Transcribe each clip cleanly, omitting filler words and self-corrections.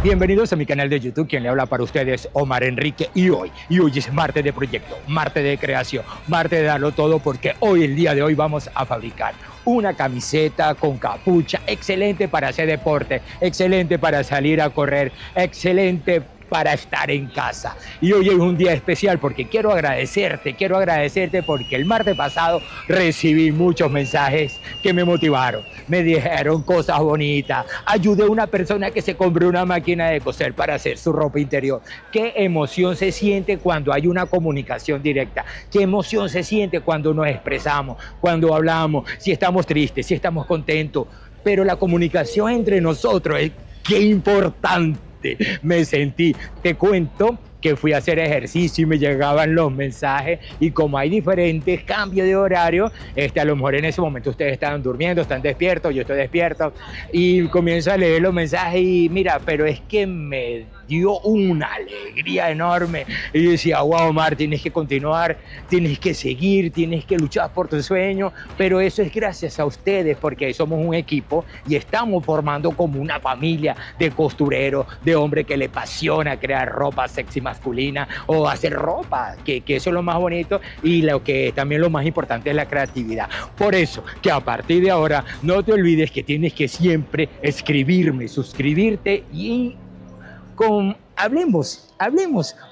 Bienvenidos a mi canal de YouTube, quien le habla para ustedes, Omar Enrique, y hoy es martes de proyecto, martes de creación, martes de darlo todo, porque hoy, el día de hoy, vamos a fabricar una camiseta con capucha, excelente para hacer deporte, excelente para salir a correr, excelente para estar en casa. Y hoy es un día especial porque quiero agradecerte porque el martes pasado recibí muchos mensajes que me motivaron, me dijeron cosas bonitas, ayudé a una persona que se compró una máquina de coser para hacer su ropa interior. Qué emoción se siente cuando hay una comunicación directa, qué emoción se siente cuando nos expresamos, cuando hablamos, si estamos tristes, si estamos contentos, pero la comunicación entre nosotros es qué importante me sentí. Te cuento que fui a hacer ejercicio y me llegaban los mensajes, y como hay diferentes cambios de horario, a lo mejor en ese momento ustedes están durmiendo, están despiertos, yo estoy despierto, y comienzo a leer los mensajes y mira, pero es que me dio una alegría enorme, y yo decía, wow, Omar, tienes que continuar, tienes que seguir, tienes que luchar por tu sueño, pero eso es gracias a ustedes, porque somos un equipo y estamos formando como una familia de costureros, de hombres que le apasiona crear ropa sexy masculina o hacer ropa, que eso es lo más bonito, y lo que también lo más importante es la creatividad. Por eso que a partir de ahora no te olvides que tienes que siempre escribirme, suscribirte y hablemos,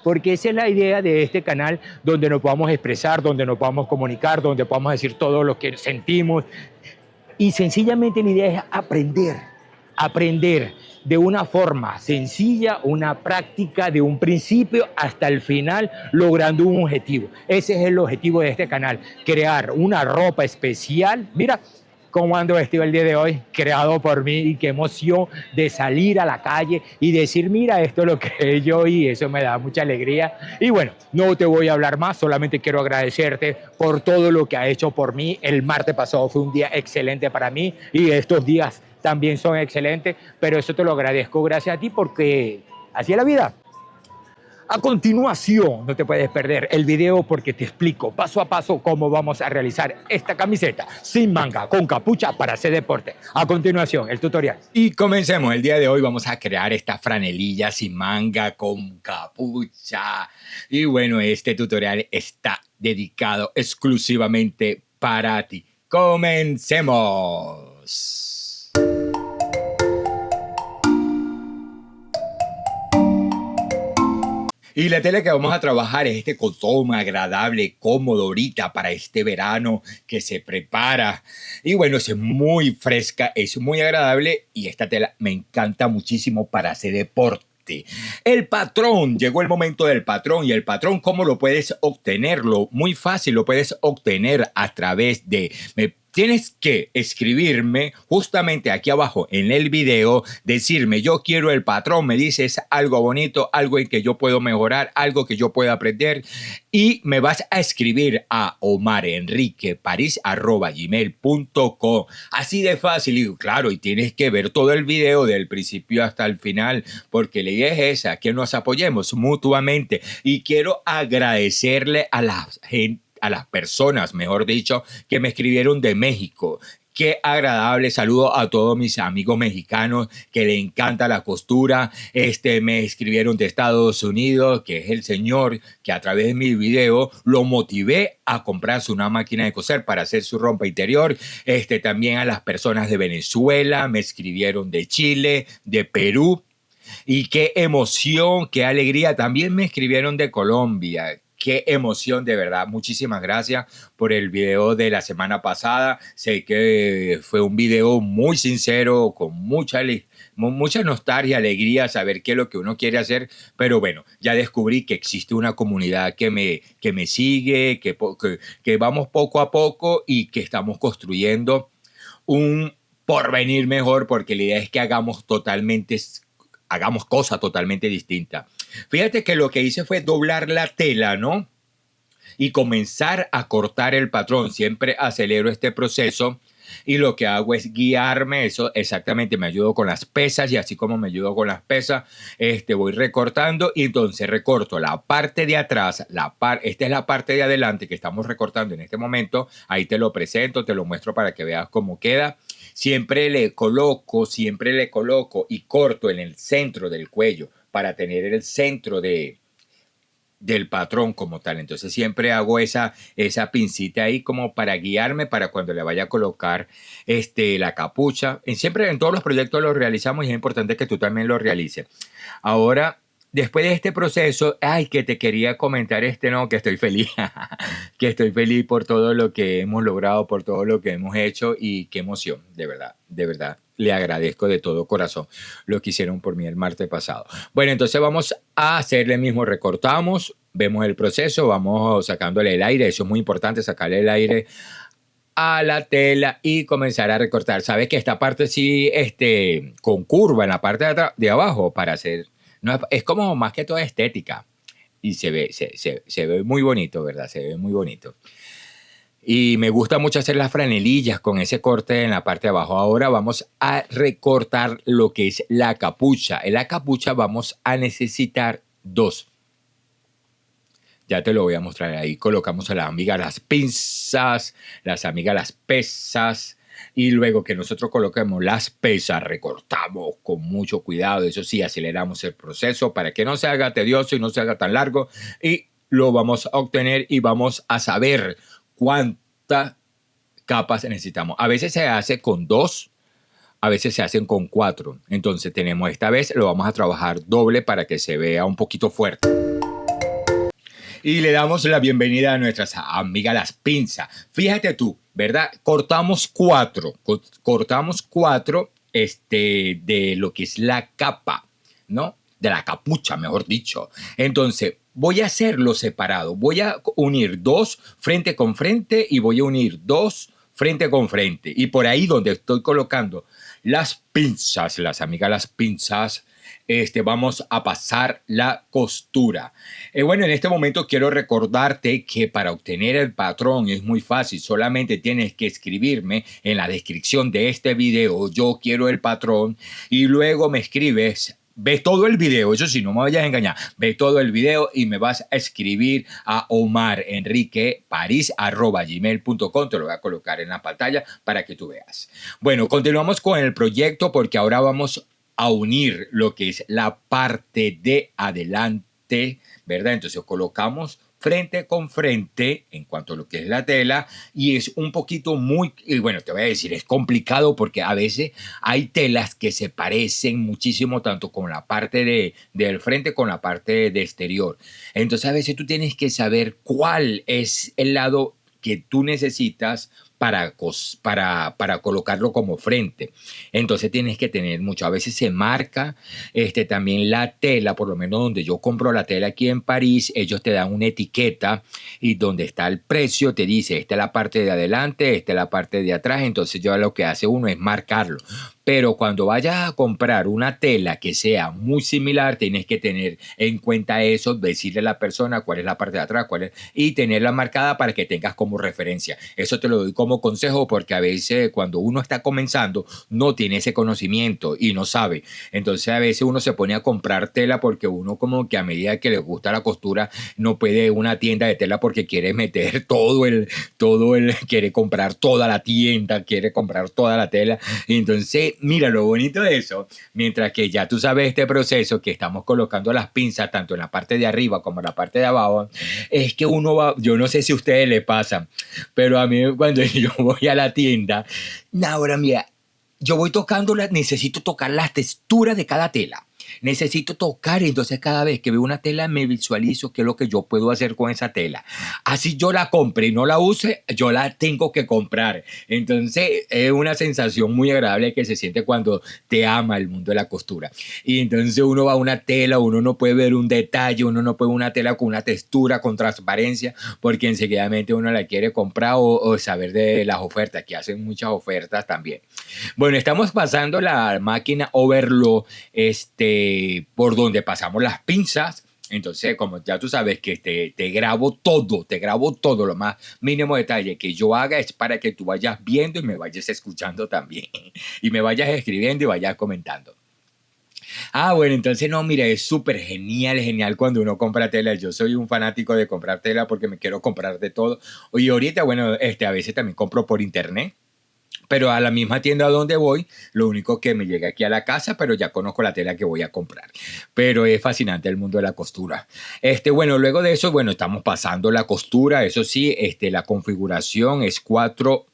porque esa es la idea de este canal, donde nos podamos expresar, donde nos podamos comunicar, donde podamos decir todo lo que sentimos, y sencillamente la idea es aprender de una forma sencilla, una práctica de un principio hasta el final, logrando un objetivo. Ese es el objetivo de este canal, crear una ropa especial. Mira cómo ando vestido el día de hoy, creado por mí, y qué emoción de salir a la calle y decir, mira, esto lo creé yo, y eso me da mucha alegría. Y bueno, no te voy a hablar más, solamente quiero agradecerte por todo lo que has hecho por mí. El martes pasado fue un día excelente para mí y estos días también son excelentes, pero eso te lo agradezco gracias a ti, porque así es la vida. A continuación, no te puedes perder el video, porque te explico paso a paso cómo vamos a realizar esta camiseta sin manga, con capucha, para hacer deporte. A continuación, el tutorial. Y comencemos. El día de hoy vamos a crear esta franelilla sin manga, con capucha. Y bueno, este tutorial está dedicado exclusivamente para ti. ¡Comencemos! Y la tela que vamos a trabajar es este cotón agradable, cómodo ahorita para este verano que se prepara. Y bueno, es muy fresca, es muy agradable, y esta tela me encanta muchísimo para hacer deporte. El patrón, llegó el momento del patrón. Y el patrón, ¿cómo lo puedes obtenerlo? Muy fácil, lo puedes obtener a través de... Tienes que escribirme justamente aquí abajo en el video, decirme, yo quiero el patrón, me dices algo bonito, algo en que yo puedo mejorar, algo que yo pueda aprender, y me vas a escribir a omarenriqueparis@gmail.com. Así de fácil. Y claro, y tienes que ver todo el video del principio hasta el final, porque la idea es esa, que nos apoyemos mutuamente. Y quiero agradecerle a la gente, a las personas, mejor dicho, que me escribieron de México. Qué agradable. Saludo a todos mis amigos mexicanos que le encanta la costura. Me escribieron de Estados Unidos, que es el señor que a través de mi video lo motivé a comprarse una máquina de coser para hacer su ropa interior. También a las personas de Venezuela, me escribieron de Chile, de Perú. Y qué emoción, qué alegría. También me escribieron de Colombia. Qué emoción, de verdad. Muchísimas gracias por el video de la semana pasada. Sé que fue un video muy sincero, con mucha nostalgia, alegría, saber qué es lo que uno quiere hacer. Pero bueno, ya descubrí que existe una comunidad que me sigue, que vamos poco a poco y que estamos construyendo un porvenir mejor, porque la idea es que hagamos cosas totalmente distintas. Fíjate que lo que hice fue doblar la tela, ¿no? Y comenzar a cortar el patrón. Siempre acelero este proceso y lo que hago es guiarme. Eso exactamente, me ayudo con las pesas, y así como me ayudo con las pesas, voy recortando, y entonces recorto la parte de atrás, esta es la parte de adelante que estamos recortando en este momento. Ahí te lo presento, te lo muestro para que veas cómo queda. siempre le coloco y corto en el centro del cuello para tener el centro del patrón como tal. Entonces siempre hago esa pincita ahí como para guiarme para cuando le vaya a colocar la capucha. Siempre en todos los proyectos lo realizamos y es importante que tú también lo realices. Ahora, después de este proceso, que te quería comentar no, que estoy feliz, que estoy feliz por todo lo que hemos logrado, por todo lo que hemos hecho y qué emoción, de verdad, de verdad. Le agradezco de todo corazón lo que hicieron por mí el martes pasado. Bueno, entonces vamos a hacerle mismo, recortamos, vemos el proceso, vamos sacándole el aire, eso es muy importante, sacarle el aire a la tela y comenzar a recortar. Sabes que esta parte sí, con curva en la parte de abajo para hacer, no, es como más que toda estética y se ve muy bonito, ¿verdad? Se ve muy bonito. Y me gusta mucho hacer las franelillas con ese corte en la parte de abajo. Ahora vamos a recortar lo que es la capucha. En la capucha vamos a necesitar 2. Ya te lo voy a mostrar ahí. Colocamos a las amigas las pinzas, las amigas las pesas. Y luego que nosotros coloquemos las pesas, recortamos con mucho cuidado. Eso sí, aceleramos el proceso para que no se haga tedioso y no se haga tan largo. Y lo vamos a obtener y vamos a saber cuántas capas necesitamos. A veces se hace con 2, a veces se hacen con 4. Entonces tenemos esta vez, lo vamos a trabajar doble para que se vea un poquito fuerte. Y le damos la bienvenida a nuestras amigas las pinzas. Fíjate tú, ¿verdad? Cortamos 4 de lo que es la capa, ¿no? De la capucha, mejor dicho. Entonces, voy a hacerlo separado. Voy a unir 2 frente con frente y voy a unir 2 frente con frente. Y por ahí donde estoy colocando las pinzas, las amigas las pinzas, vamos a pasar la costura. Bueno, en este momento quiero recordarte que para obtener el patrón es muy fácil. Solamente tienes que escribirme en la descripción de este video, yo quiero el patrón, y luego me escribes. Ve todo el video, eso sí, no me vayas a engañar. Ve todo el video y me vas a escribir a omarenriqueparis@gmail.com. Te lo voy a colocar en la pantalla para que tú veas. Bueno, continuamos con el proyecto porque ahora vamos a unir lo que es la parte de adelante, ¿verdad? Entonces colocamos frente con frente en cuanto a lo que es la tela y es un poquito y bueno, te voy a decir, es complicado porque a veces hay telas que se parecen muchísimo tanto con la parte del frente con la parte de exterior. Entonces a veces tú tienes que saber cuál es el lado que tú necesitas para colocarlo como frente. Entonces tienes que tener mucho. A veces se marca también la tela, por lo menos donde yo compro la tela aquí en París, ellos te dan una etiqueta y donde está el precio te dice, esta es la parte de adelante, esta es la parte de atrás. Entonces yo lo que hace uno es marcarlo. Pero cuando vayas a comprar una tela que sea muy similar, tienes que tener en cuenta eso, decirle a la persona cuál es la parte de atrás, y tenerla marcada para que tengas como referencia. Eso te lo doy como consejo porque a veces cuando uno está comenzando no tiene ese conocimiento y no sabe. Entonces a veces uno se pone a comprar tela porque uno como que a medida que le gusta la costura no puede una tienda de tela porque quiere meter quiere comprar toda la tienda, quiere comprar toda la tela. Entonces mira lo bonito de eso, mientras que ya tú sabes este proceso que estamos colocando las pinzas tanto en la parte de arriba como en la parte de abajo, es que uno va, yo no sé si a ustedes les pasa, pero a mí cuando yo voy a la tienda, ahora mira, yo voy tocando, necesito tocar las texturas de cada tela. Necesito tocar, entonces cada vez que veo una tela me visualizo qué es lo que yo puedo hacer con esa tela. Así yo la compre y no la use, yo la tengo que comprar. Entonces es una sensación muy agradable que se siente cuando te ama el mundo de la costura. Y entonces uno va a una tela, uno no puede ver un detalle, uno no puede ver una tela con una textura, con transparencia, porque enseguidamente uno la quiere comprar o saber de las ofertas, que hacen muchas ofertas también. Bueno, estamos pasando la máquina Overlock, por donde pasamos las pinzas. Entonces, como ya tú sabes que te grabo todo, lo más mínimo detalle que yo haga es para que tú vayas viendo y me vayas escuchando también. Y me vayas escribiendo y vayas comentando. Bueno, entonces no, mira, es súper genial cuando uno compra tela. Yo soy un fanático de comprar tela porque me quiero comprar de todo. Y ahorita, bueno, a veces también compro por internet. pero a la misma tienda donde voy, lo único que me llega aquí a la casa, pero ya conozco la tela que voy a comprar. Pero es fascinante el mundo de la costura. Bueno, luego de eso, bueno, estamos pasando la costura, eso sí, la configuración es 4-3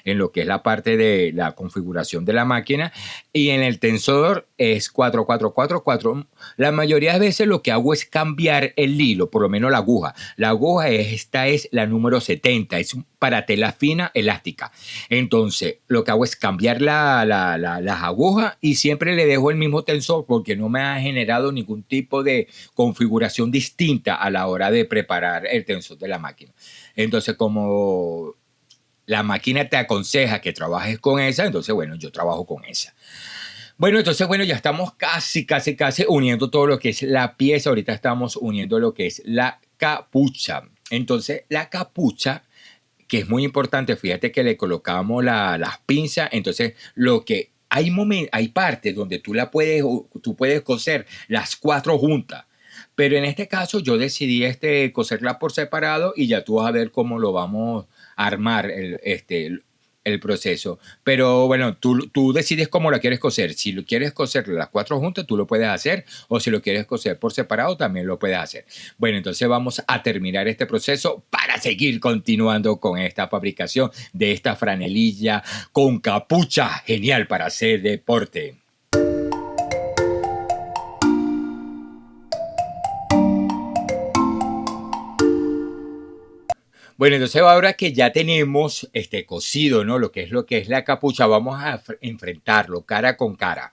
en lo que es la parte de la configuración de la máquina, y en el tensor es 4-4-4-4. La mayoría de veces lo que hago es cambiar el hilo, por lo menos la aguja. La aguja esta es la número 70, es para tela fina elástica. Entonces, lo que hago es cambiar las agujas y siempre le dejo el mismo tensor porque no me ha generado ningún tipo de configuración distinta a la hora de preparar el tensor de la máquina. Entonces, como la máquina te aconseja que trabajes con esa, entonces, bueno, yo trabajo con esa. Bueno, entonces, bueno, ya estamos casi uniendo todo lo que es la pieza. Ahorita estamos uniendo lo que es la capucha. Entonces, la capucha, que es muy importante, fíjate que le colocamos las pinzas. Entonces, lo que hay partes donde tú puedes coser las 4 juntas. Pero en este caso yo decidí coserla por separado y ya tú vas a ver cómo lo vamos a armar el proceso. Pero bueno, tú decides cómo la quieres coser. Si lo quieres coser las 4 juntas, tú lo puedes hacer. O si lo quieres coser por separado, también lo puedes hacer. Bueno, entonces vamos a terminar este proceso para seguir continuando con esta fabricación de esta franelilla con capucha. Genial para hacer deporte. Bueno, entonces ahora que ya tenemos cosido, ¿no? Lo que es la capucha, vamos a enfrentarlo cara con cara.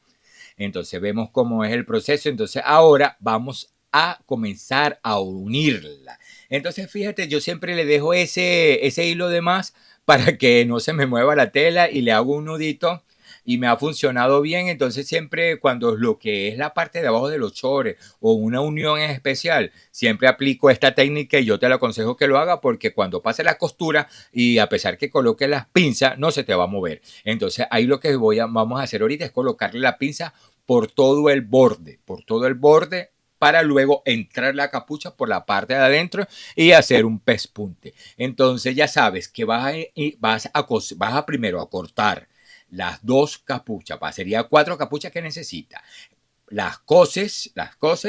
Entonces vemos cómo es el proceso. Entonces ahora vamos a comenzar a unirla. Entonces fíjate, yo siempre le dejo ese hilo de más para que no se me mueva la tela y le hago un nudito y me ha funcionado bien. Entonces siempre cuando lo que es la parte de abajo de los chores o una unión en especial, siempre aplico esta técnica y yo te lo aconsejo que lo haga porque cuando pase la costura y a pesar que coloques las pinzas, no se te va a mover. Entonces ahí lo que vamos a hacer ahorita es colocarle la pinza por todo el borde, para luego entrar la capucha por la parte de adentro y hacer un pespunte. Entonces ya sabes que vas a primero a cortar las 2 capuchas, sería 4 capuchas que necesita. Las coses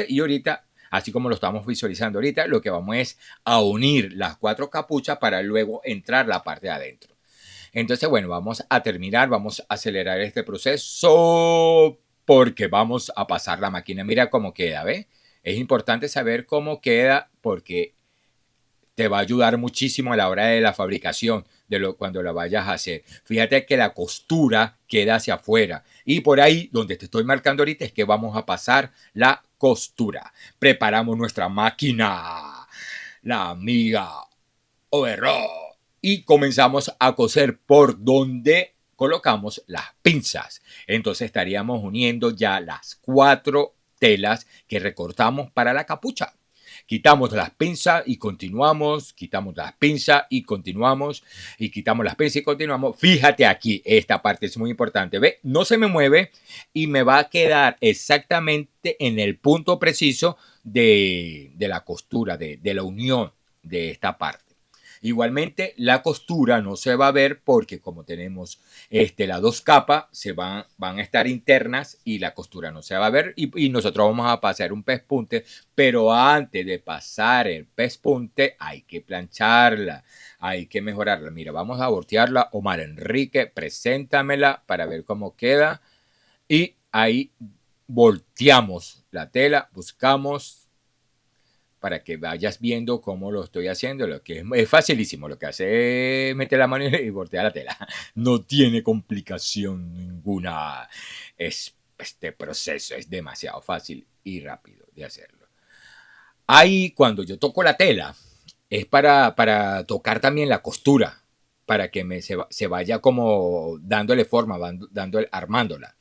y ahorita, así como lo estamos visualizando ahorita, lo que vamos es a unir las 4 capuchas para luego entrar la parte de adentro. Entonces, bueno, vamos a terminar, vamos a acelerar este proceso porque vamos a pasar la máquina. Mira cómo queda, ¿ves? Es importante saber cómo queda porque te va a ayudar muchísimo a la hora de la fabricación, cuando la vayas a hacer. Fíjate que la costura queda hacia afuera y por ahí donde te estoy marcando ahorita es que vamos a pasar la costura. Preparamos nuestra máquina, la amiga Overrock, y comenzamos a coser por donde colocamos las pinzas. Entonces estaríamos uniendo ya las 4 telas que recortamos para la capucha. Quitamos las pinzas y continuamos, quitamos las pinzas y continuamos, y quitamos las pinzas y continuamos. Fíjate aquí, esta parte es muy importante. ¿Ve? No se me mueve y me va a quedar exactamente en el punto preciso de la costura, de la unión de esta parte. Igualmente, la costura no se va a ver porque como tenemos las 2 capas, van a estar internas y la costura no se va a ver y nosotros vamos a pasar un pespunte, pero antes de pasar el pespunte hay que plancharla, hay que mejorarla. Mira, vamos a voltearla. Omar Enrique, preséntamela para ver cómo queda y ahí volteamos la tela, buscamos para que vayas viendo cómo lo estoy haciendo. Lo que es facilísimo. Lo que hace es meter la mano y voltear la tela. No tiene complicación ninguna. Este proceso es demasiado fácil y rápido de hacerlo. Ahí, cuando yo toco la tela, es para tocar también la costura, para que se vaya como dándole forma, armándola.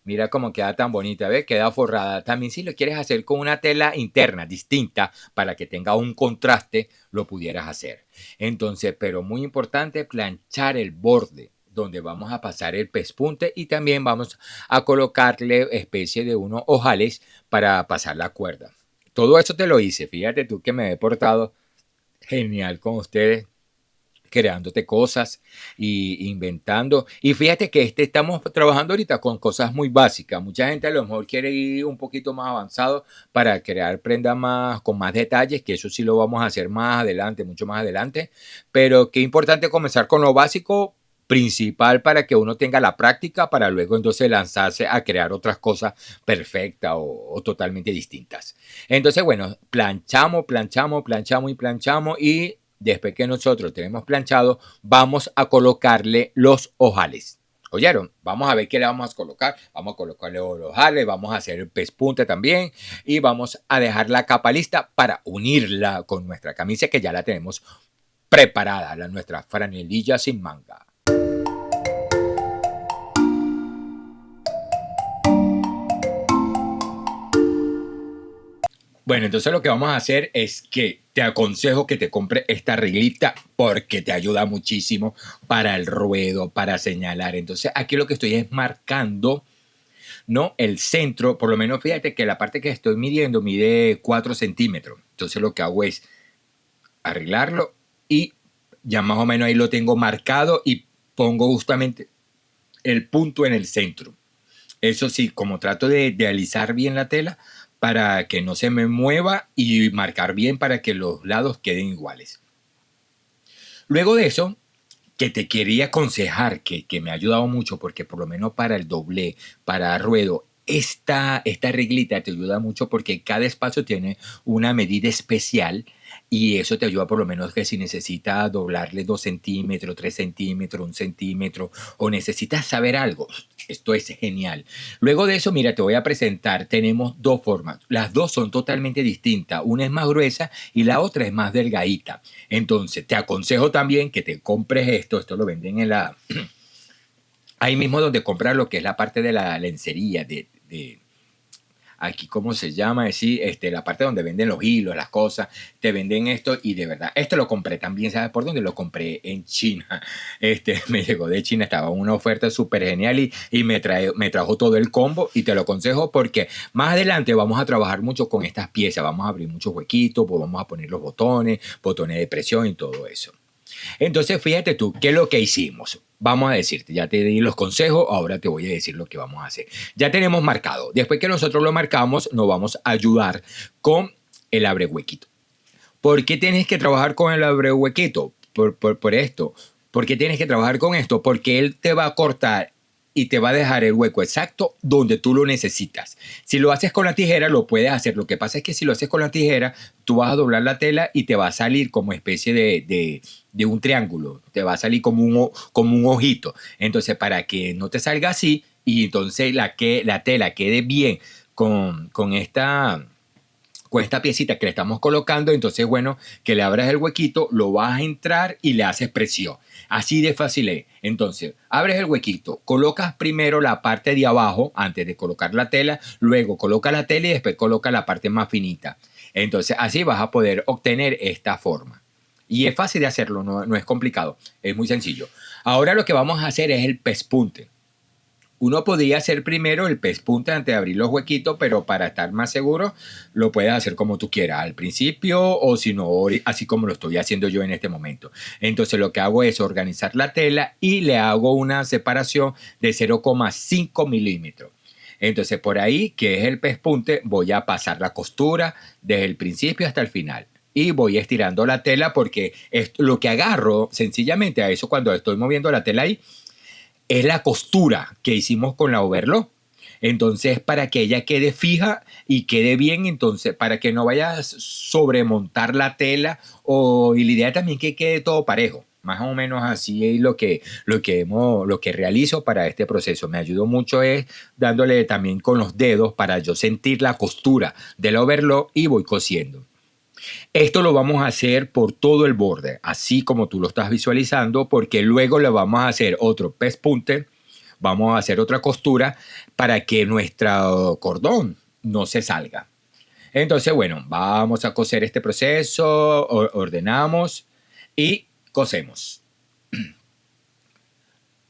Mira cómo queda tan bonita, ¿ves? Queda forrada. También si lo quieres hacer con una tela interna distinta para que tenga un contraste, lo pudieras hacer. Entonces, pero muy importante, planchar el borde donde vamos a pasar el pespunte y también vamos a colocarle especie de unos ojales para pasar la cuerda. Todo eso te lo hice. Fíjate tú que me he portado genial con ustedes. creándote cosas y inventando. Y fíjate que estamos trabajando ahorita con cosas muy básicas. Mucha gente a lo mejor quiere ir un poquito más avanzado para crear prendas más, con más detalles, que eso sí lo vamos a hacer más adelante, mucho más adelante. Pero qué importante comenzar con lo básico principal para que uno tenga la práctica para luego entonces lanzarse a crear otras cosas perfectas o totalmente distintas. Entonces, bueno, planchamos, planchamos, planchamos y planchamos y después que nosotros tenemos planchado, vamos a colocarle los ojales. ¿Oyeron? Vamos a ver qué le vamos a colocar. Vamos a colocarle los ojales, vamos a hacer el pespunte también y vamos a dejar la capa lista para unirla con nuestra camisa que ya la tenemos preparada, nuestra franelilla sin manga. Bueno, entonces lo que vamos a hacer es que te aconsejo que te compre esta reglita porque te ayuda muchísimo para el ruedo, para señalar. Entonces aquí lo que estoy es marcando, ¿no? El centro, por lo menos fíjate que la parte que estoy midiendo mide 4 centímetros. Entonces lo que hago es arreglarlo y ya más o menos ahí lo tengo marcado y pongo justamente el punto en el centro. Eso sí, como trato de alisar bien la tela para que no se me mueva y marcar bien para que los lados queden iguales. Luego de eso, que te quería aconsejar, que me ha ayudado mucho, porque por lo menos para el doble, para ruedo, esta reglita te ayuda mucho porque cada espacio tiene una medida especial y eso te ayuda por lo menos que si necesitas doblarle 2 centímetros, 3 centímetros, 1 centímetro o necesitas saber algo, esto es genial. Luego de eso, mira, te voy a presentar, tenemos dos formas, las dos son totalmente distintas, una es más gruesa y la otra es más delgadita. Entonces, te aconsejo también que te compres esto lo venden en la... Ahí mismo donde compras lo que es la parte de la lencería, aquí, ¿cómo se llama? Sí, la parte donde venden los hilos, las cosas, te venden esto y de verdad, esto lo compré también, ¿sabes por dónde? Lo compré en China. Me llegó de China, estaba una oferta súper genial y me trajo todo el combo y te lo aconsejo porque más adelante vamos a trabajar mucho con estas piezas, vamos a abrir muchos huequitos, pues vamos a poner los botones de presión y todo eso. Entonces, fíjate tú, ¿qué es lo que hicimos? Vamos a decirte, ya te di los consejos, ahora te voy a decir lo que vamos a hacer. Ya tenemos marcado. Después que nosotros lo marcamos, nos vamos a ayudar con el abre huequito. ¿Por qué tienes que trabajar con el abre huequito? Por esto. ¿Por qué tienes que trabajar con esto? Porque él te va a cortar y te va a dejar el hueco exacto donde tú lo necesitas. Si lo haces con la tijera, lo puedes hacer. Lo que pasa es que si lo haces con la tijera, tú vas a doblar la tela y te va a salir como especie de un triángulo. Te va a salir como un ojito. Entonces, para que no te salga así y entonces la tela quede bien con esta piecita que le estamos colocando, entonces, bueno, que le abras el huequito, lo vas a entrar y le haces presión. Así de fácil es. Entonces, abres el huequito, colocas primero la parte de abajo antes de colocar la tela, luego coloca la tela y después coloca la parte más finita. Entonces, así vas a poder obtener esta forma. Y es fácil de hacerlo, no es complicado, es muy sencillo. Ahora lo que vamos a hacer es el pespunte. Uno podría hacer primero el pespunte antes de abrir los huequitos, pero para estar más seguro lo puedes hacer como tú quieras, al principio o si no, así como lo estoy haciendo yo en este momento. Entonces lo que hago es organizar la tela y le hago una separación de 0,5 milímetros. Entonces por ahí, que es el pespunte, voy a pasar la costura desde el principio hasta el final. Y voy estirando la tela porque es lo que agarro sencillamente a eso cuando estoy moviendo la tela ahí es la costura que hicimos con la overlock. Entonces, para que ella quede fija y quede bien, entonces, para que no vaya a sobremontar la tela y la idea también que quede todo parejo. Más o menos así es lo que realizo para este proceso. Me ayudó mucho es dándole también con los dedos para yo sentir la costura del overlock y voy cosiendo. Esto lo vamos a hacer por todo el borde, así como tú lo estás visualizando, porque luego le vamos a hacer otro pespunte, vamos a hacer otra costura para que nuestro cordón no se salga. Entonces, bueno, vamos a coser este proceso, ordenamos y cosemos.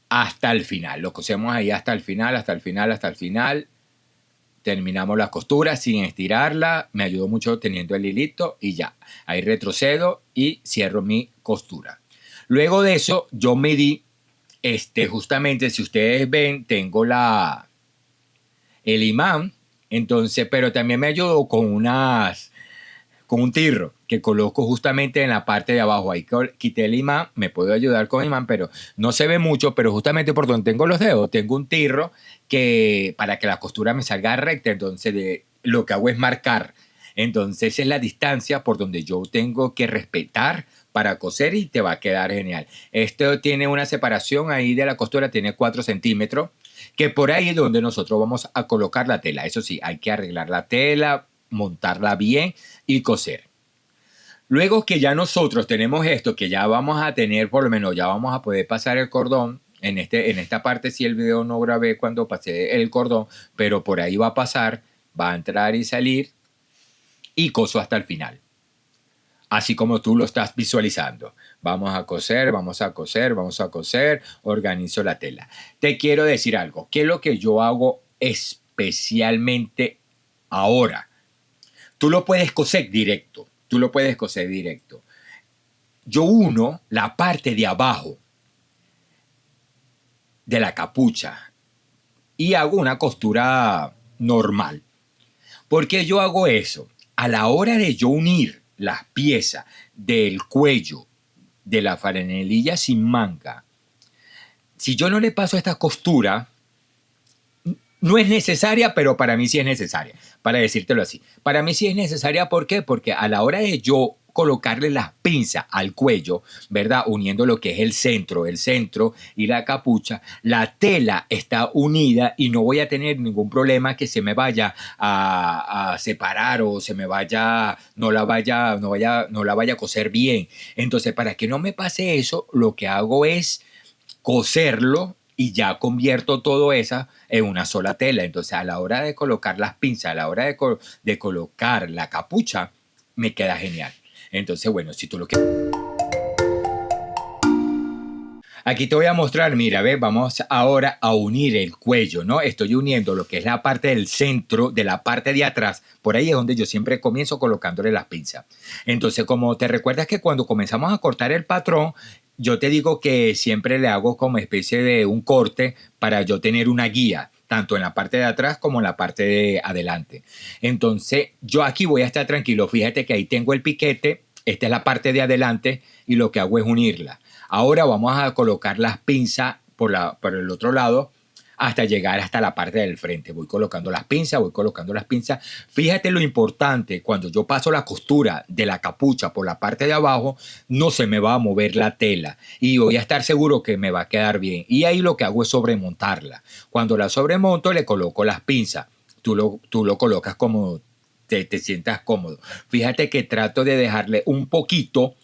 Hasta el final, lo cosemos ahí hasta el final, hasta el final, hasta el final. Terminamos la costura sin estirarla, me ayudó mucho teniendo el hilito y ya. Ahí retrocedo y cierro mi costura. Luego de eso, yo medí, justamente, si ustedes ven, tengo el imán, entonces, pero también me ayudó con un tirro que coloco justamente en la parte de abajo. Ahí quité el imán, me puedo ayudar con el imán, pero no se ve mucho, pero justamente por donde tengo los dedos, tengo un tirro para que la costura me salga recta, entonces lo que hago es marcar. Entonces es la distancia por donde yo tengo que respetar para coser y te va a quedar genial. Esto tiene una separación ahí de la costura, tiene 4 centímetros, que por ahí es donde nosotros vamos a colocar la tela. Eso sí, hay que arreglar la tela, montarla bien y coser. Luego que ya nosotros tenemos esto, que ya vamos a tener, por lo menos ya vamos a poder pasar el cordón. En esta parte sí el video no grabé cuando pasé el cordón, pero por ahí va a pasar, va a entrar y salir y coso hasta el final. Así como tú lo estás visualizando. Vamos a coser, vamos a coser, vamos a coser, organizo la tela. Te quiero decir algo, ¿qué es lo que yo hago especialmente ahora? Tú lo puedes coser directo, Yo uno la parte de abajo de la capucha y hago una costura normal. ¿Por qué yo hago eso? A la hora de yo unir las piezas del cuello de la franelilla sin manga, si yo no le paso esta costura, no es necesaria, pero para mí sí es necesaria, para decírtelo así. Para mí sí es necesaria, ¿por qué? Porque a la hora de yo colocarle las pinzas al cuello, ¿verdad? Uniendo lo que es el centro y la capucha, la tela está unida y no voy a tener ningún problema que se me vaya a separar o se me vaya, no la vaya a coser bien. Entonces, para que no me pase eso, lo que hago es coserlo y ya convierto todo eso en una sola tela. Entonces, a la hora de colocar las pinzas, a la hora de colocar la capucha, me queda genial. Entonces, bueno, si tú lo quieres. Aquí te voy a mostrar, mira, ve, vamos ahora a unir el cuello, ¿no? Estoy uniendo lo que es la parte del centro, de la parte de atrás. Por ahí es donde yo siempre comienzo colocándole las pinzas. Entonces, como te recuerdas que cuando comenzamos a cortar el patrón, yo te digo que siempre le hago como especie de un corte para yo tener una guía, tanto en la parte de atrás como en la parte de adelante. Entonces, yo aquí voy a estar tranquilo. Fíjate que ahí tengo el piquete, esta es la parte de adelante y lo que hago es unirla. Ahora vamos a colocar las pinzas por el otro lado hasta llegar hasta la parte del frente. Voy colocando las pinzas. Fíjate lo importante, cuando yo paso la costura de la capucha por la parte de abajo, no se me va a mover la tela y voy a estar seguro que me va a quedar bien. Y ahí lo que hago es sobremontarla. Cuando la sobremonto, le coloco las pinzas. Tú lo colocas como te sientas cómodo. Fíjate que trato de dejarle un poquito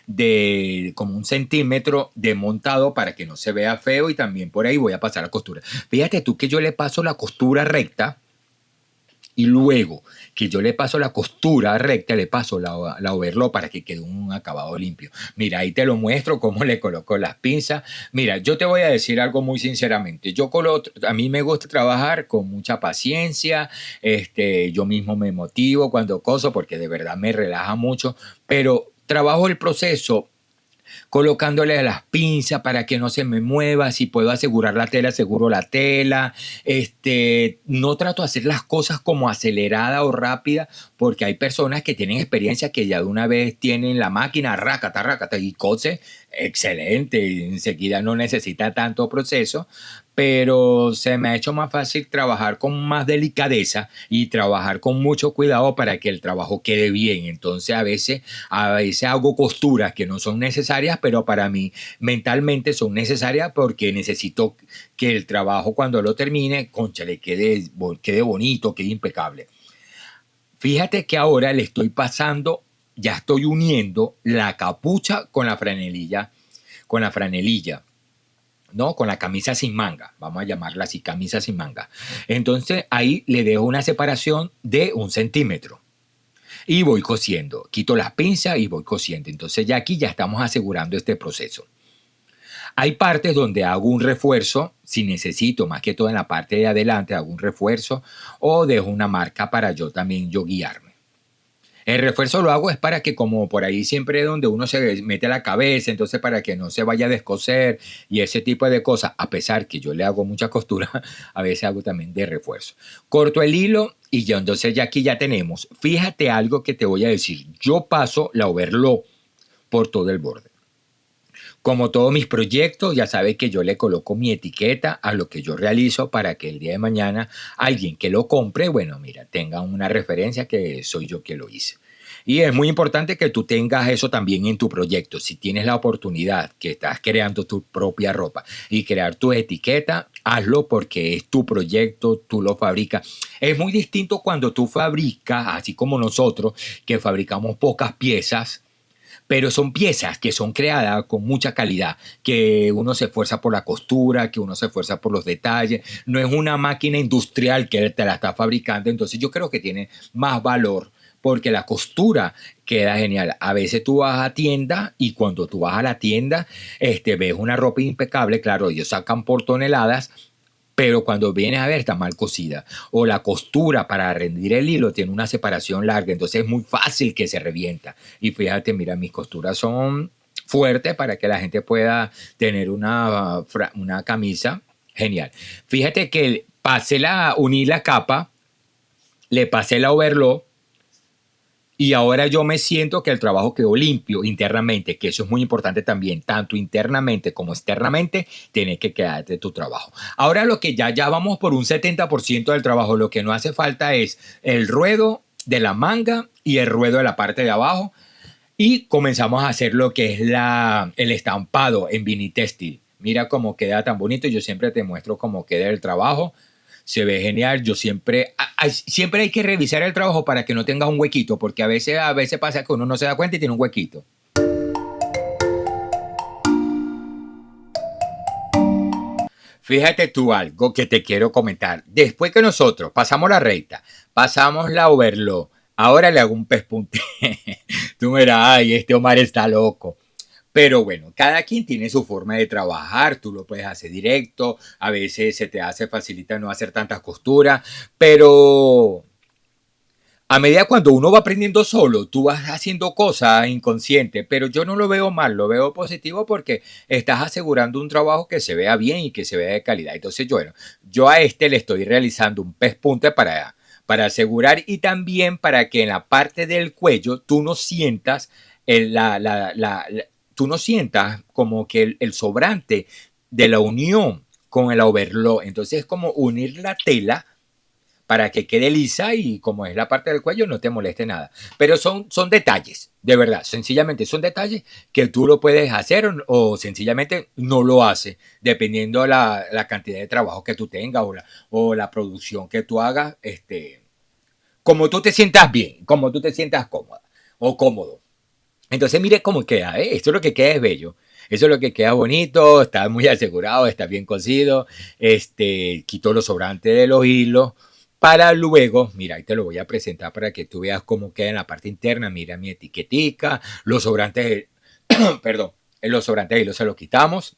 de como 1 centímetro de montado para que no se vea feo y también por ahí voy a pasar la costura. Fíjate tú que yo le paso la costura recta y luego que yo le paso la costura recta, le paso la overlock para que quede un acabado limpio. Mira, ahí te lo muestro cómo le coloco las pinzas. Mira, yo te voy a decir algo muy sinceramente. A mí me gusta trabajar con mucha paciencia. Yo mismo me motivo cuando coso porque de verdad me relaja mucho, pero trabajo el proceso colocándole las pinzas para que no se me mueva. Si puedo asegurar la tela, aseguro la tela. No trato de hacer las cosas como aceleradas o rápidas, porque hay personas que tienen experiencia que ya de una vez tienen la máquina, rácata, y cose excelente. Enseguida no necesita tanto proceso, pero se me ha hecho más fácil trabajar con más delicadeza y trabajar con mucho cuidado para que el trabajo quede bien. Entonces a veces hago costuras que no son necesarias, pero para mí mentalmente son necesarias porque necesito que el trabajo cuando lo termine, cónchale, quede bonito, quede impecable. Fíjate que ahora le estoy pasando, ya estoy uniendo la capucha con la franelilla, ¿no? Con la camisa sin manga, vamos a llamarla así, camisa sin manga. Entonces ahí le dejo una separación de 1 centímetro y voy cosiendo, quito las pinzas y voy cosiendo. Entonces ya aquí ya estamos asegurando este proceso. Hay partes donde hago un refuerzo, si necesito, más que todo en la parte de adelante hago un refuerzo o dejo una marca para yo guiarme. El refuerzo lo hago es para que como por ahí siempre es donde uno se mete la cabeza, entonces para que no se vaya a descoser y ese tipo de cosas, a pesar que yo le hago mucha costura, a veces hago también de refuerzo. Corto el hilo y ya entonces ya aquí ya tenemos. Fíjate algo que te voy a decir. Yo paso la overlock por todo el borde. Como todos mis proyectos, ya sabes que yo le coloco mi etiqueta a lo que yo realizo para que el día de mañana alguien que lo compre, bueno, mira, tenga una referencia que soy yo que lo hice. Y es muy importante que tú tengas eso también en tu proyecto. Si tienes la oportunidad que estás creando tu propia ropa y crear tu etiqueta, hazlo porque es tu proyecto, tú lo fabricas. Es muy distinto cuando tú fabricas, así como nosotros, que fabricamos pocas piezas, pero son piezas que son creadas con mucha calidad, que uno se esfuerza por la costura, que uno se esfuerza por los detalles, no es una máquina industrial que te la está fabricando, entonces yo creo que tiene más valor porque la costura queda genial. A veces tú vas a tienda y cuando tú vas a la tienda ves una ropa impecable, claro, ellos sacan por toneladas, pero cuando vienes a ver está mal cosida o la costura para rendir el hilo tiene una separación larga, entonces es muy fácil que se revienta. Y fíjate, mira, mis costuras son fuertes para que la gente pueda tener una camisa genial. Fíjate que uní la capa, le pasé la overlock y ahora yo me siento que el trabajo quedó limpio internamente, que eso es muy importante también, tanto internamente como externamente, tiene que quedarte tu trabajo. Ahora lo que ya vamos por un 70% del trabajo, lo que no hace falta es el ruedo de la manga y el ruedo de la parte de abajo y comenzamos a hacer lo que es el estampado en vinitextil. Mira cómo queda tan bonito, yo siempre te muestro cómo queda el trabajo. Se ve genial. Yo siempre hay que revisar el trabajo para que no tenga un huequito, porque a veces pasa que uno no se da cuenta y tiene un huequito. Fíjate tú algo que te quiero comentar. Después que nosotros pasamos la recta, pasamos la overlock, ahora le hago un pespunte. Tú verás, ay, este Omar está loco. Pero bueno, cada quien tiene su forma de trabajar, tú lo puedes hacer directo, a veces se te hace facilita no hacer tantas costuras, pero a medida cuando uno va aprendiendo solo, tú vas haciendo cosas inconscientes, pero yo no lo veo mal, lo veo positivo porque estás asegurando un trabajo que se vea bien y que se vea de calidad. Entonces, yo a este le estoy realizando un pespunte para asegurar y también para que en la parte del cuello tú no sientas tú no sientas como que el sobrante de la unión con el overlock. Entonces es como unir la tela para que quede lisa y como es la parte del cuello no te moleste nada. Pero son detalles, de verdad, sencillamente son detalles que tú lo puedes hacer o sencillamente no lo haces, dependiendo la cantidad de trabajo que tú tengas o la producción que tú hagas, como tú te sientas bien, como tú te sientas cómoda o cómodo. Entonces mire cómo queda, ¿eh? Esto es lo que queda es bello. Eso es lo que queda bonito, está muy asegurado, está bien cosido. Quito los sobrantes de los hilos para luego, mira, ahí te lo voy a presentar para que tú veas cómo queda en la parte interna. Mira mi etiquetica, los sobrantes, perdón, los sobrantes de hilos se los quitamos,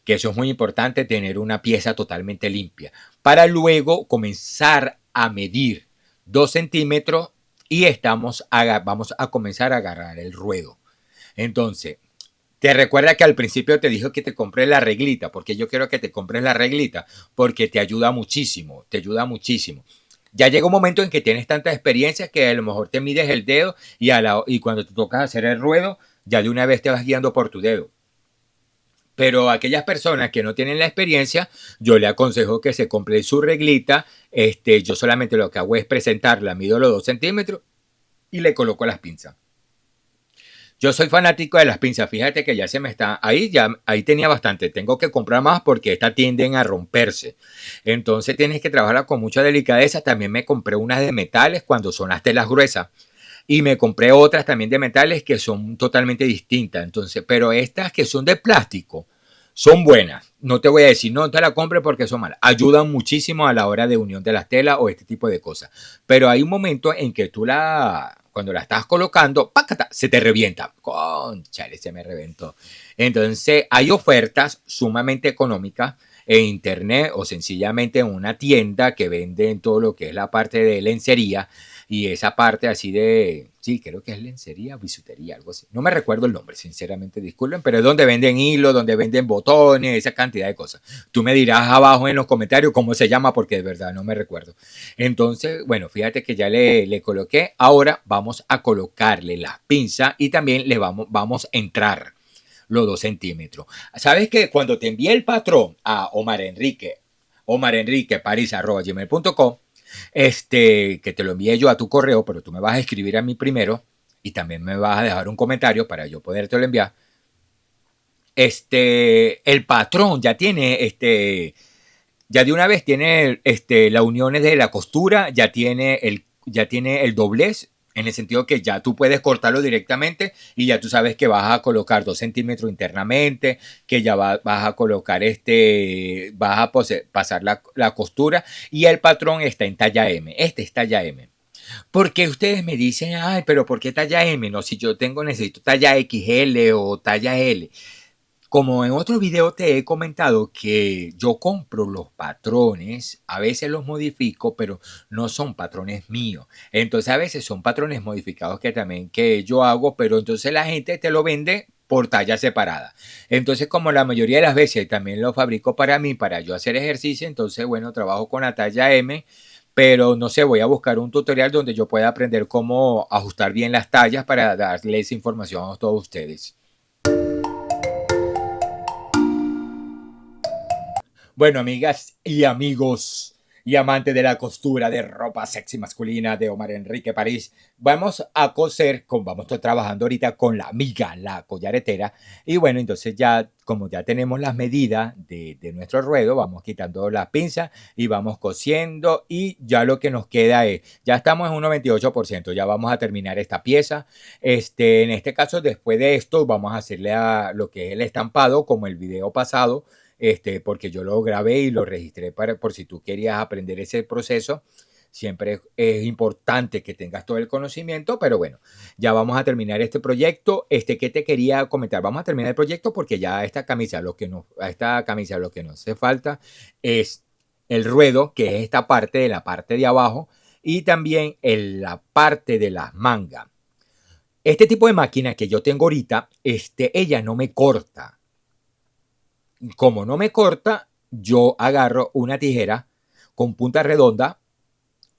que eso es muy importante, tener una pieza totalmente limpia, para luego comenzar a medir 2 centímetros y vamos a comenzar a agarrar el ruedo. Entonces, te recuerda que al principio te dijo que te compres la reglita, porque yo quiero que te compres la reglita, porque te ayuda muchísimo, te ayuda muchísimo. Ya llega un momento en que tienes tanta experiencia que a lo mejor te mides el dedo y cuando te tocas hacer el ruedo, ya de una vez te vas guiando por tu dedo. Pero a aquellas personas que no tienen la experiencia, yo le aconsejo que se compre su reglita. Yo solamente lo que hago es presentarla, mido los 2 centímetros y le coloco las pinzas. Yo soy fanático de las pinzas, fíjate que ya se me está, ahí tenía bastante, tengo que comprar más porque estas tienden a romperse. Entonces tienes que trabajarla con mucha delicadeza. También me compré unas de metales cuando son las telas gruesas y me compré otras también de metales que son totalmente distintas. Entonces, pero estas que son de plástico son buenas. No te voy a decir, no te la compres porque son malas. Ayudan muchísimo a la hora de unión de las telas o este tipo de cosas. Pero hay un momento en que cuando la estás colocando, ¡pácata!, se te revienta. Cónchale, se me reventó. Entonces, hay ofertas sumamente económicas en internet o sencillamente en una tienda que venden todo lo que es la parte de lencería y esa parte así de, sí, creo que es lencería, bisutería, algo así. No me recuerdo el nombre, sinceramente, disculpen, pero es donde venden hilo, donde venden botones, esa cantidad de cosas. Tú me dirás abajo en los comentarios cómo se llama porque de verdad no me recuerdo. Entonces, bueno, fíjate que ya le coloqué. Ahora vamos a colocarle las pinzas y también le vamos a entrar los 2 centímetros. ¿Sabes que cuando te envíe el patrón a Omar Enrique París@gmail.com, que te lo envíe yo a tu correo, pero tú me vas a escribir a mí primero y también me vas a dejar un comentario para yo poderte lo enviar. El patrón ya tiene ya de una vez tiene las uniones de la costura, ya tiene el doblez, en el sentido que ya tú puedes cortarlo directamente y ya tú sabes que vas a colocar 2 centímetros internamente, que ya vas a colocar vas a pasar la costura y el patrón está en talla M. Este es talla M. Porque ustedes me dicen, ay, pero ¿por qué talla M? No, si yo necesito talla XL o talla L. Como en otro video te he comentado que yo compro los patrones, a veces los modifico, pero no son patrones míos. Entonces a veces son patrones modificados que yo hago, pero entonces la gente te lo vende por talla separada. Entonces como la mayoría de las veces también lo fabrico para mí, para yo hacer ejercicio, entonces bueno, trabajo con la talla M, pero no sé, voy a buscar un tutorial donde yo pueda aprender cómo ajustar bien las tallas para darles información a todos ustedes. Bueno, amigas y amigos y amantes de la costura de ropa sexy masculina de Omar Enrique París, vamos a coser, vamos a estar trabajando ahorita con la amiga, la collaretera. Y bueno, entonces ya, como ya tenemos las medidas de nuestro ruedo, vamos quitando las pinzas y vamos cosiendo. Y ya lo que nos queda es, ya estamos en un 98%, ya vamos a terminar esta pieza. En este caso, después de esto, vamos a hacerle a lo que es el estampado, como el video pasado porque yo lo grabé y lo registré por si tú querías aprender ese proceso. Siempre es importante que tengas todo el conocimiento, pero bueno, ya vamos a terminar este proyecto. ¿Qué te quería comentar? Vamos a terminar el proyecto porque ya a esta camisa lo que nos hace falta es el ruedo, que es esta parte de la parte de abajo, y también en la parte de las mangas. Este tipo de máquina que yo tengo ahorita, ella no me corta. Como no me corta, yo agarro una tijera con punta redonda,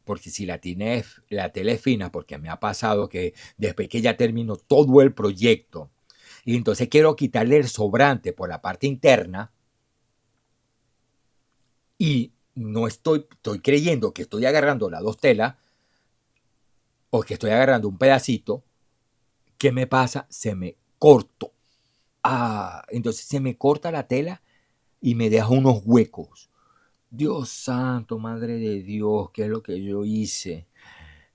porque si la tela es fina, porque me ha pasado que después que ya termino todo el proyecto y entonces quiero quitarle el sobrante por la parte interna y no estoy creyendo que estoy agarrando las dos telas o que estoy agarrando un pedacito, ¿qué me pasa? Se me corto. Entonces se me corta la tela y me deja unos huecos. Dios santo, madre de Dios, ¿qué es lo que yo hice?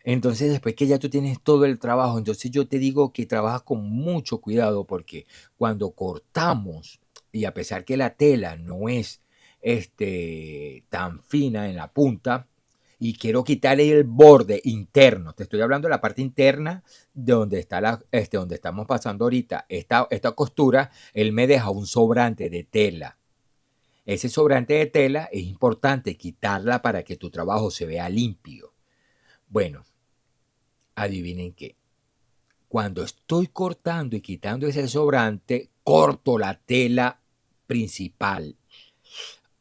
Entonces, después que ya tú tienes todo el trabajo, entonces yo te digo que trabajas con mucho cuidado porque cuando cortamos, y a pesar que la tela no es tan fina en la punta, y quiero quitarle el borde interno, te estoy hablando de la parte interna de donde está donde estamos pasando ahorita, esta costura, él me deja un sobrante de tela. Ese sobrante de tela es importante quitarla para que tu trabajo se vea limpio. Bueno, adivinen qué. Cuando estoy cortando y quitando ese sobrante, corto la tela principal.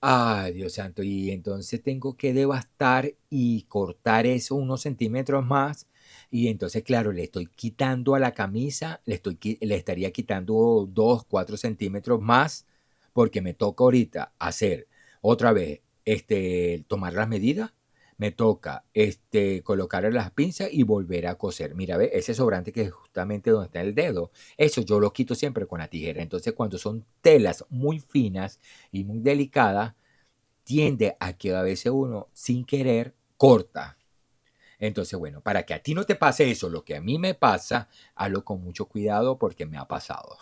Ay, Dios santo, y entonces tengo que devastar y cortar eso unos centímetros más. Y entonces, claro, le estoy quitando a la camisa, le estaría quitando 2, 4 centímetros más, porque me toca ahorita hacer otra vez, tomar las medidas, me toca colocar las pinzas y volver a coser. Mira, ve, ese sobrante que es justamente donde está el dedo, eso yo lo quito siempre con la tijera. Entonces, cuando son telas muy finas y muy delicada, tiende a que a veces uno sin querer corta. Entonces, bueno, para que a ti no te pase eso, lo que a mí me pasa, hazlo con mucho cuidado porque me ha pasado.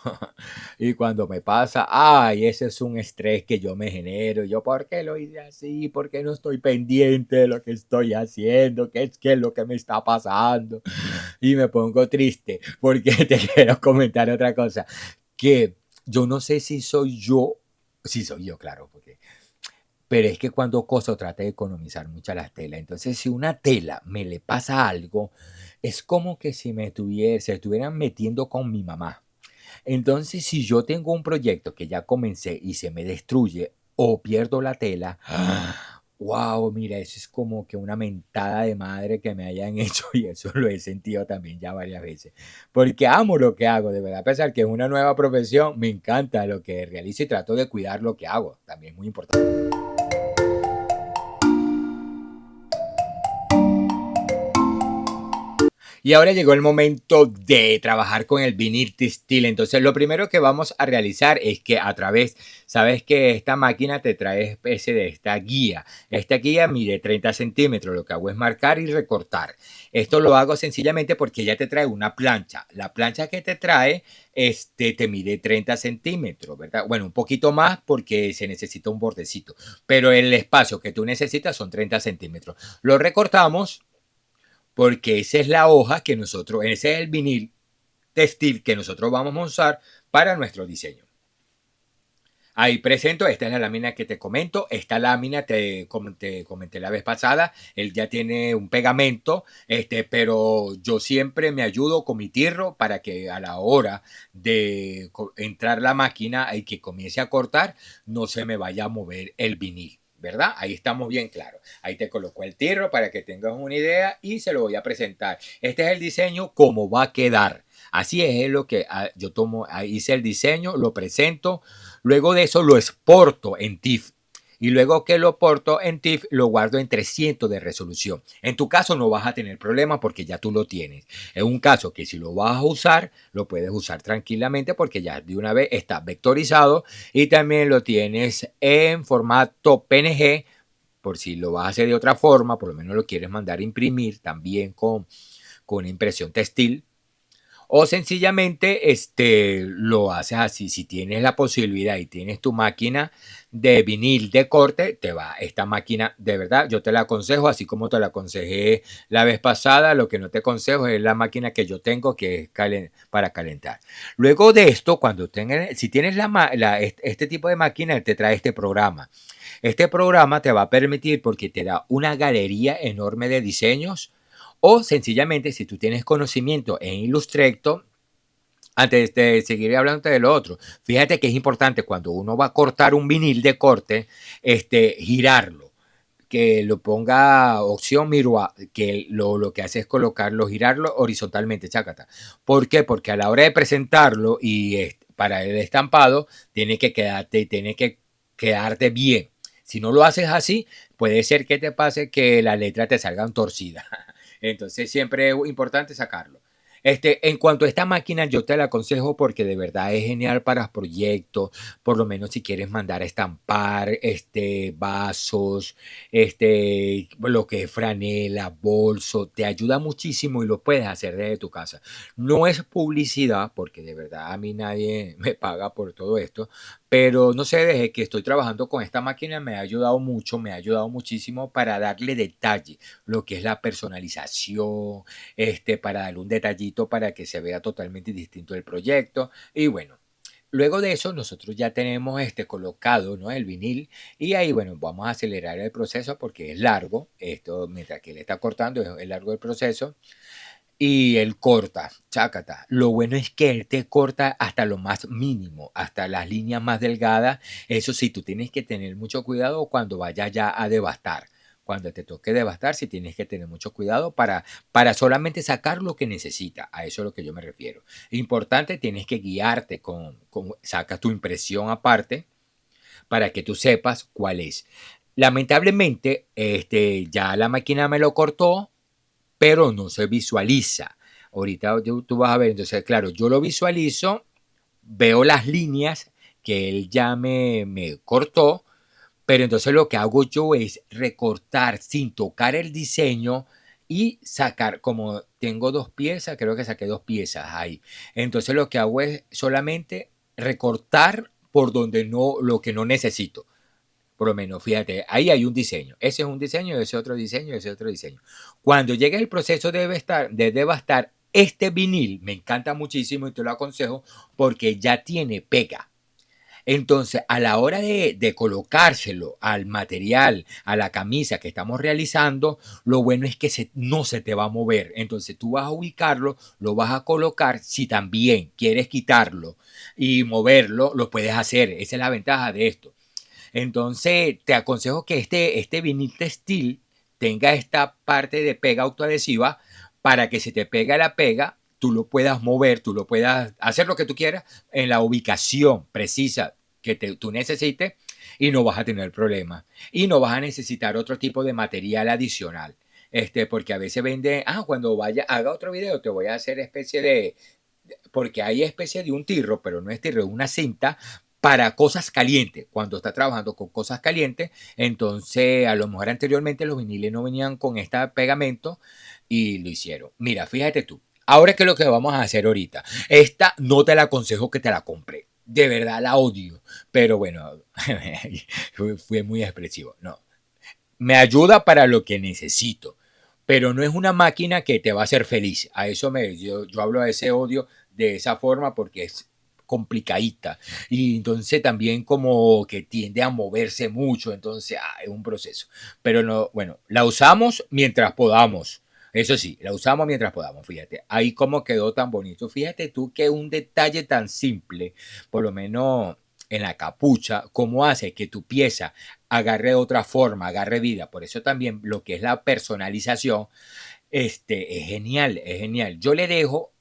Y cuando me pasa, ay, ese es un estrés que yo me genero. Yo, ¿por qué lo hice así? ¿Por qué no estoy pendiente de lo que estoy haciendo? ¿Qué es lo que me está pasando? Y me pongo triste porque te quiero comentar otra cosa, que yo no sé si soy yo, claro, porque pero es que cuando coso trata de economizar mucho las telas. Entonces, si una tela me le pasa algo, es como que si se estuvieran metiendo con mi mamá. Entonces, si yo tengo un proyecto que ya comencé y se me destruye o pierdo la tela, wow, mira, eso es como que una mentada de madre que me hayan hecho y eso lo he sentido también ya varias veces. Porque amo lo que hago, de verdad, a pesar que es una nueva profesión, me encanta lo que realizo y trato de cuidar lo que hago, también es muy importante. Y ahora llegó el momento de trabajar con el vinil textil. Entonces, lo primero que vamos a realizar es que a través, sabes que esta máquina te trae especie de esta guía. Esta guía mide 30 centímetros. Lo que hago es marcar y recortar. Esto lo hago sencillamente porque ya te trae una plancha. La plancha que te trae te mide 30 centímetros, ¿verdad? Bueno, un poquito más porque se necesita un bordecito. Pero el espacio que tú necesitas son 30 centímetros. Lo recortamos porque esa es la hoja que nosotros, ese es el vinil textil que nosotros vamos a usar para nuestro diseño. Ahí presento, esta es la lámina que te comento, esta lámina te comenté la vez pasada, él ya tiene un pegamento, pero yo siempre me ayudo con mi tirro para que a la hora de entrar la máquina y que comience a cortar, no se me vaya a mover el vinil. ¿Verdad? Ahí estamos bien claros. Ahí te coloco el tirro para que tengas una idea y se lo voy a presentar. Este es el diseño, cómo va a quedar. Así es lo que yo tomo, hice el diseño, lo presento, luego de eso lo exporto en TIFF. Y luego que lo porto en TIFF, lo guardo en 300 de resolución. En tu caso no vas a tener problema porque ya tú lo tienes. Es un caso que si lo vas a usar, lo puedes usar tranquilamente porque ya de una vez está vectorizado y también lo tienes en formato PNG. Por si lo vas a hacer de otra forma, por lo menos lo quieres mandar a imprimir también con impresión textil. O sencillamente lo haces así. Si tienes la posibilidad y tienes tu máquina de vinil de corte, te va. Esta máquina, de verdad, yo te la aconsejo, así como te la aconsejé la vez pasada. Lo que no te aconsejo es la máquina que yo tengo, que es para calentar. Luego de esto, si tienes este tipo de máquina, te trae este programa. Este programa te va a permitir, porque te da una galería enorme de diseños, o sencillamente, si tú tienes conocimiento en Illustrator, antes de seguir hablando de lo otro, fíjate que es importante cuando uno va a cortar un vinil de corte, girarlo, que lo ponga opción miroir, que lo que hace es colocarlo, girarlo horizontalmente, chácata. ¿Por qué? Porque a la hora de presentarlo y para el estampado, tiene que quedarte bien. Si no lo haces así, puede ser que te pase que las letras te salgan torcidas. Entonces siempre es importante sacarlo. En cuanto a esta máquina, yo te la aconsejo porque de verdad es genial para proyectos, por lo menos si quieres mandar a estampar vasos, lo que es franela, bolso, te ayuda muchísimo y lo puedes hacer desde tu casa. No es publicidad, porque de verdad a mí nadie me paga por todo esto, pero no sé, desde que estoy trabajando con esta máquina me ha ayudado mucho, me ha ayudado muchísimo para darle detalle, lo que es la personalización, para darle un detallito para que se vea totalmente distinto el proyecto. Y bueno, luego de eso nosotros ya tenemos colocado, ¿no?, el vinil y ahí, bueno, vamos a acelerar el proceso porque es largo. Esto, mientras que él está cortando, es largo el proceso. Y él corta, chácata. Lo bueno es que él te corta hasta lo más mínimo, hasta las líneas más delgadas. Eso sí, tú tienes que tener mucho cuidado cuando vayas ya a devastar. Cuando te toque devastar, sí tienes que tener mucho cuidado para solamente sacar lo que necesita. A eso es a lo que yo me refiero. Importante, tienes que guiarte sacas tu impresión aparte para que tú sepas cuál es. Lamentablemente, ya la máquina me lo cortó, pero no se visualiza. Ahorita tú vas a ver, entonces, claro, yo lo visualizo, veo las líneas que él ya me cortó, pero entonces lo que hago yo es recortar sin tocar el diseño y sacar, como tengo dos piezas, creo que saqué dos piezas ahí. Entonces lo que hago es solamente recortar por donde no, lo que no necesito. Por lo menos, fíjate, ahí hay un diseño. Ese es un diseño, ese otro diseño, ese otro diseño. Cuando llegue el proceso de devastar, este vinil me encanta muchísimo y te lo aconsejo porque ya tiene pega. Entonces, a la hora de colocárselo al material, a la camisa que estamos realizando, lo bueno es que no se te va a mover. Entonces, tú vas a ubicarlo, lo vas a colocar. Si también quieres quitarlo y moverlo, lo puedes hacer. Esa es la ventaja de esto. Entonces, te aconsejo que este vinil textil tenga esta parte de pega autoadhesiva para que se te pega la pega, tú lo puedas mover, tú lo puedas hacer lo que tú quieras en la ubicación precisa que tú necesites y no vas a tener problemas. Y no vas a necesitar otro tipo de material adicional. Porque a veces vende, cuando haga otro video, te voy a hacer especie de, porque hay especie de un tirro, pero no es tirro, es una cinta para cosas calientes. Cuando está trabajando con cosas calientes, entonces a lo mejor anteriormente los viniles no venían con este pegamento y lo hicieron. Mira, fíjate tú. Ahora que es lo que vamos a hacer ahorita. Esta no te la aconsejo que te la compre. De verdad la odio. Pero bueno, fue muy expresivo. No. Me ayuda para lo que necesito. Pero no es una máquina que te va a hacer feliz. A eso yo hablo de ese odio de esa forma porque es complicadita y entonces también como que tiende a moverse mucho, entonces es un proceso, pero no, bueno, la usamos mientras podamos, eso sí, la usamos mientras podamos, fíjate, ahí como quedó tan bonito, fíjate tú que un detalle tan simple, por lo menos en la capucha, cómo hace que tu pieza agarre de otra forma, agarre vida, por eso también lo que es la personalización, es genial, es genial, yo le dejo.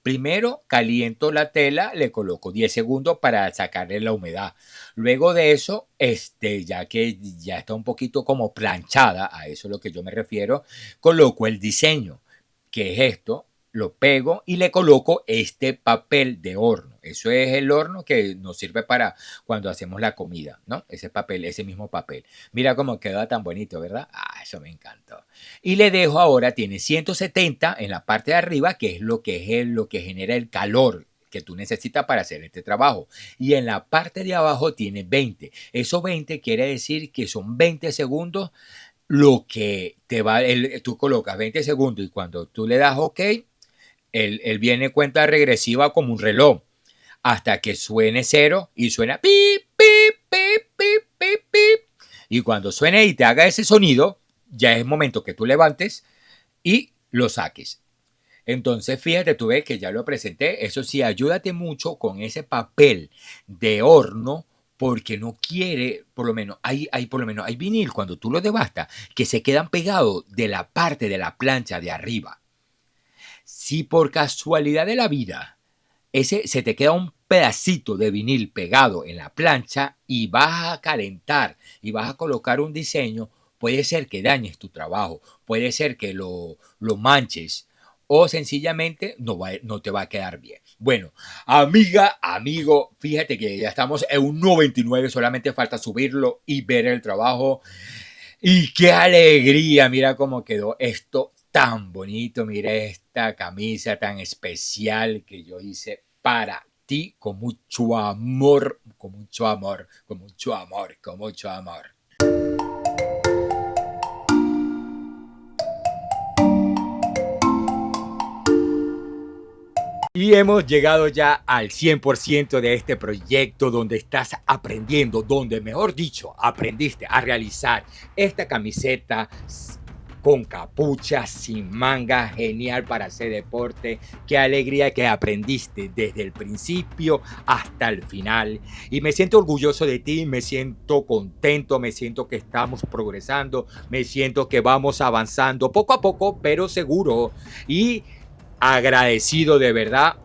Primero caliento la tela, le coloco 10 segundos para sacarle la humedad. Luego de eso, ya que ya está un poquito como planchada, a eso es lo que yo me refiero, coloco el diseño, que es esto, lo pego y le coloco este papel de horno. Eso es el horno que nos sirve para cuando hacemos la comida, ¿no? Ese papel, ese mismo papel. Mira cómo queda tan bonito, ¿verdad? Eso me encantó. Y le dejo ahora, tiene 170 en la parte de arriba, que es lo que genera el calor que tú necesitas para hacer este trabajo. Y en la parte de abajo tiene 20. Eso 20 quiere decir que son 20 segundos lo que te va, tú colocas 20 segundos y cuando tú le das OK, él viene cuenta regresiva como un reloj hasta que suene cero y suena pip, pip, pip, pip, pip, pip. Y cuando suene y te haga ese sonido, ya es momento que tú levantes y lo saques. Entonces, fíjate, tú ves que ya lo presenté. Eso sí, ayúdate mucho con ese papel de horno porque no quiere, por lo menos hay vinil cuando tú lo devastas que se quedan pegados de la parte de la plancha de arriba. Si por casualidad de la vida se te queda un pedacito de vinil pegado en la plancha y vas a calentar y vas a colocar un diseño, puede ser que dañes tu trabajo, puede ser que lo manches o sencillamente no te va a quedar bien. Bueno, amiga, amigo, fíjate que ya estamos en un 99, solamente falta subirlo y ver el trabajo. Y qué alegría, mira cómo quedó esto tan bonito, mira esta camisa tan especial que yo hice para ti con mucho amor, con mucho amor, con mucho amor, con mucho amor. Y hemos llegado ya al 100% de este proyecto donde estás aprendiendo, donde mejor dicho, aprendiste a realizar esta camiseta con capucha, sin manga, genial para hacer deporte. Qué alegría que aprendiste desde el principio hasta el final. Y me siento orgulloso de ti, me siento contento, me siento que estamos progresando, me siento que vamos avanzando poco a poco, pero seguro. Y agradecido de verdad.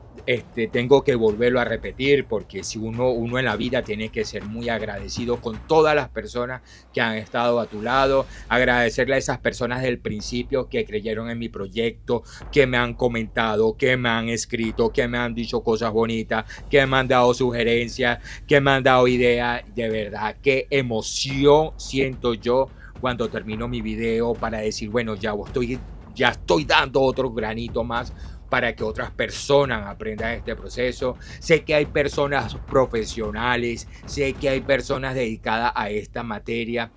Tengo que volverlo a repetir porque si uno en la vida tiene que ser muy agradecido con todas las personas que han estado a tu lado, agradecerle a esas personas del principio que creyeron en mi proyecto, que me han comentado, que me han escrito, que me han dicho cosas bonitas, que me han dado sugerencias, que me han dado ideas. De verdad, qué emoción siento yo cuando termino mi video para decir, bueno, ya estoy dando otro granito más para que otras personas aprendan este proceso. Sé que hay personas profesionales, sé que hay personas dedicadas a esta materia,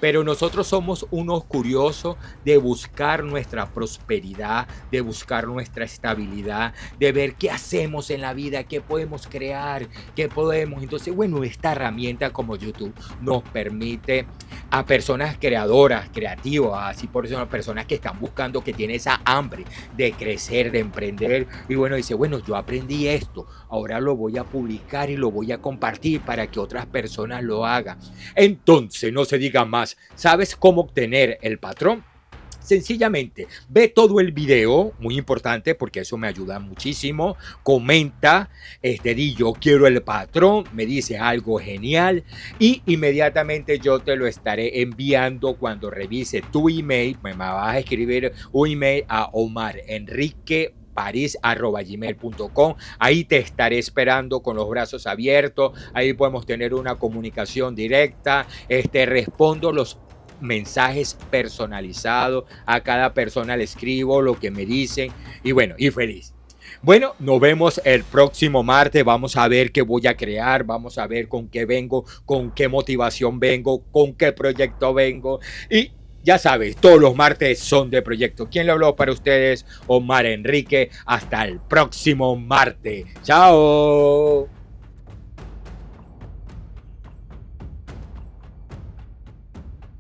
pero nosotros somos unos curiosos de buscar nuestra prosperidad, de buscar nuestra estabilidad, de ver qué hacemos en la vida, qué podemos crear, qué podemos. Entonces, bueno, esta herramienta como YouTube nos permite a personas creadoras, creativas, así por eso a personas que están buscando, que tienen esa hambre de crecer, de emprender, y bueno, dice, bueno, yo aprendí esto, ahora lo voy a publicar y lo voy a compartir para que otras personas lo hagan. Entonces, no se diga más. ¿Sabes cómo obtener el patrón? Sencillamente, ve todo el video, muy importante porque eso me ayuda muchísimo. Comenta, di yo quiero el patrón, me dice algo genial y inmediatamente yo te lo estaré enviando cuando revise tu email. Me vas a escribir un email a omarenriqueparis@gmail.com. Ahí te estaré esperando con los brazos abiertos. Ahí podemos tener una comunicación directa. Respondo los mensajes personalizados. A cada persona le escribo lo que me dicen y bueno, y feliz. Bueno, nos vemos el próximo martes. Vamos a ver qué voy a crear. Vamos a ver con qué vengo, con qué motivación vengo, con qué proyecto vengo. Y ya sabes, todos los martes son de proyecto. ¿Quién le habló para ustedes? Omar Enrique. Hasta el próximo martes. Chao.